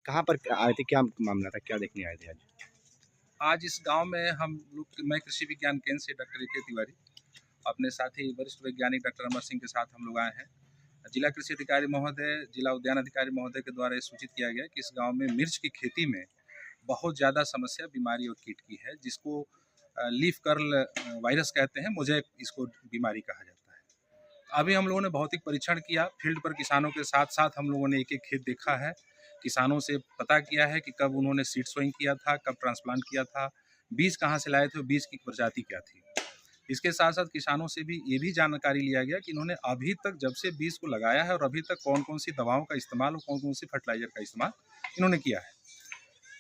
कहाँ पर आए थे, क्या मामला था, क्या देखने आए थे आज? आज इस गांव में मैं कृषि विज्ञान केंद्र से डॉक्टर ए के तिवारी अपने साथी वरिष्ठ वैज्ञानिक डॉक्टर अमर सिंह के साथ हम लोग आए हैं। जिला कृषि अधिकारी महोदय, जिला उद्यान अधिकारी महोदय के द्वारा ये सूचित किया गया कि इस गांव में मिर्च की खेती में बहुत ज़्यादा समस्या बीमारी और कीट की है, जिसको लीफ कर्ल वायरस कहते हैं। मुझे इसको बीमारी कहा जाता है। अभी हम लोगों ने भौतिक परीक्षण किया, फील्ड पर किसानों के साथ साथ हम लोगों ने एक एक खेत देखा है, किसानों से पता किया है कि कब उन्होंने सीड सोइंग किया था, कब ट्रांसप्लांट किया था, बीज कहाँ से लाए थे और बीज की प्रजाति क्या थी। इसके साथ साथ किसानों से भी ये भी जानकारी लिया गया कि इन्होंने अभी तक जब से बीज को लगाया है और अभी तक कौन कौन सी दवाओं का इस्तेमाल और कौन कौन सी फर्टिलाइजर का इस्तेमाल इन्होंने किया है।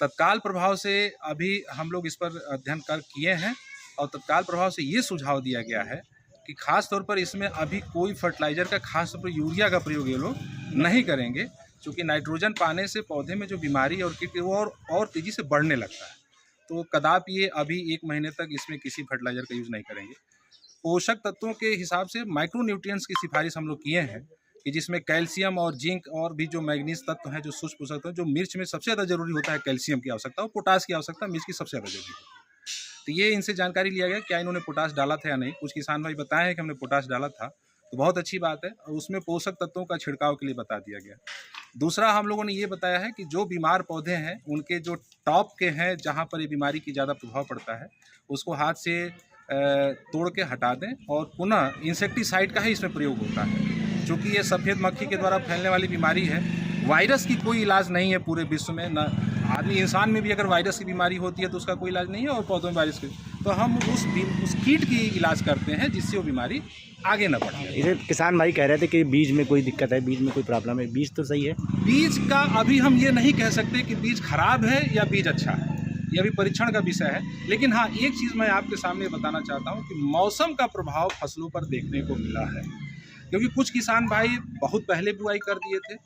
तत्काल प्रभाव से अभी हम लोग इस पर अध्ययन कर किए हैं और तत्काल प्रभाव से ये सुझाव दिया गया है कि खास तौर पर इसमें अभी कोई फर्टिलाइजर का, खास तौर पर यूरिया का प्रयोग ये लोग नहीं करेंगे, क्योंकि नाइट्रोजन पाने से पौधे में जो बीमारी और कीट वो और तेज़ी से बढ़ने लगता है। तो कदापि ये अभी 1 महीने तक इसमें किसी फर्टिलाइजर का यूज़ नहीं करेंगे। पोषक तत्वों के हिसाब से माइक्रो न्यूट्रिएंट्स की सिफारिश हम लोग किए हैं कि जिसमें कैल्शियम और जिंक और भी जो मैग्नीज तत्व हैं, जो सूक्ष्म पोषक तत्व, जो मिर्च में सबसे ज़्यादा जरूरी होता है कैल्शियम की आवश्यकता और पोटास की आवश्यकता मिर्च की सबसे ज़्यादा जरूरी होती है। तो ये इनसे जानकारी लिया गया क्या इन्होंने पोटास डाला था या नहीं। कुछ किसान भाई बताए हैं कि हमने पोटास डाला था, तो बहुत अच्छी बात है, और उसमें पोषक तत्वों का छिड़काव के लिए बता दिया गया। दूसरा हम लोगों ने ये बताया है कि जो बीमार पौधे हैं उनके जो टॉप के हैं, जहाँ पर ये बीमारी की ज़्यादा प्रभाव पड़ता है, उसको हाथ से तोड़ के हटा दें और पुनः इंसेक्टिसाइड का ही इसमें प्रयोग होता है। चूँकि ये सफ़ेद मक्खी के द्वारा फैलने वाली बीमारी है, वायरस की कोई इलाज नहीं है पूरे विश्व में। न आदमी इंसान में भी अगर वायरस की बीमारी होती है तो उसका कोई इलाज नहीं है, और पौधों में वायरस की, तो हम उस कीट की इलाज करते हैं जिससे वो बीमारी आगे न बढ़े। इसे किसान भाई कह रहे थे कि बीज में कोई दिक्कत है, बीज में कोई प्रॉब्लम है। बीज तो सही है, बीज का अभी हम ये नहीं कह सकते कि बीज खराब है या बीज अच्छा है, ये अभी परीक्षण का विषय है। लेकिन हाँ, एक चीज़ मैं आपके सामने बताना चाहता हूँ कि मौसम का प्रभाव फसलों पर देखने को मिला है, क्योंकि कुछ किसान भाई बहुत पहले बुआई कर दिए थे,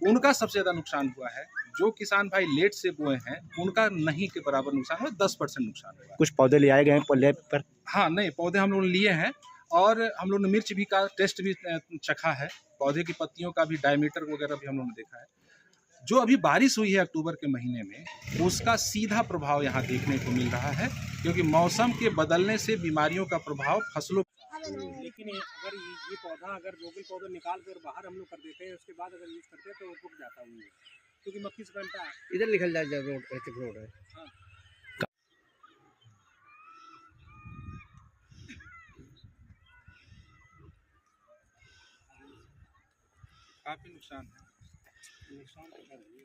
उनका सबसे ज़्यादा नुकसान हुआ है। जो किसान भाई लेट से बोए हैं उनका नहीं के बराबर नुकसान हुआ, 10% नुकसान हुआ। कुछ पौधे ले आए गए हैं लैब पर। हाँ, नहीं, पौधे हम लोग लिए हैं और हम लोग ने मिर्च भी का टेस्ट भी चखा है। पौधे की पत्तियों का भी डायमीटर वगैरह भी हम लोगों ने देखा है। जो अभी बारिश हुई है अक्टूबर के महीने में, उसका सीधा प्रभाव यहाँ देखने को मिल रहा है, क्योंकि मौसम के बदलने से बीमारियों का प्रभाव फसलों। लेकिन अगर ये पौधा, अगर लोकल पौधा निकाल कर बाहर हम लोग कर देते हैं, उसके बाद अगर यूज़ करते हैं तो वो रुक जाता है, क्योंकि मक्खी से बनता है, इधर निकल जाए रोड है। हाँ। काफ़ी नुकसान है। नुकसान तो कर दिए।